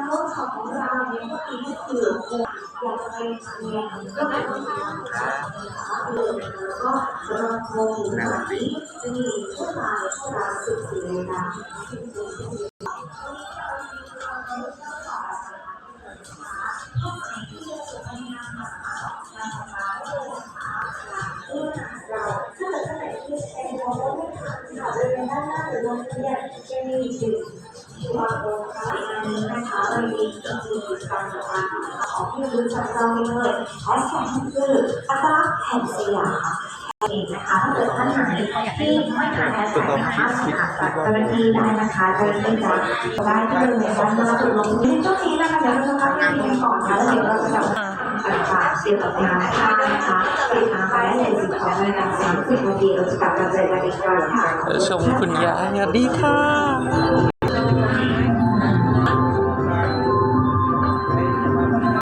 เวิร์กช็อปของเราเนี่ยก็มีก็คืออยากจะไปเรียนก็ไม่ต้องทำก็สำหรับโควิดนี้จะมีช่วงเวลา14 นาฬิกาจะมีจุดที่วางโรงทานนี้นะคะเรามีกิจกรรมต่างๆของที่รู้จักเราเลยแฮชแท็กคืออัตลักษณ์แห่งสยามเองนะคะถ้าเกิดท่านไหนที่ไม่ถูกแฮชแท็กนะคะถามจากเจ้าหน้าที่ได้นะคะเจ้าหน้าที่จะได้ที่บริเวณด้านหน้าจุดลงทะเบียนช่วงนี้นะคะเดี๋ยวเราจะพักกันก่อนนะแล้วเดี๋ยวเราจะแบบเกี่ยวกับงานค่านะคะปิดทางไปได้ใน12 นาฬิกา 30 นาทีเราจะกลับมาเจอกันอีกครั้งค่ะชมคุณยายสวัสดีค่ะ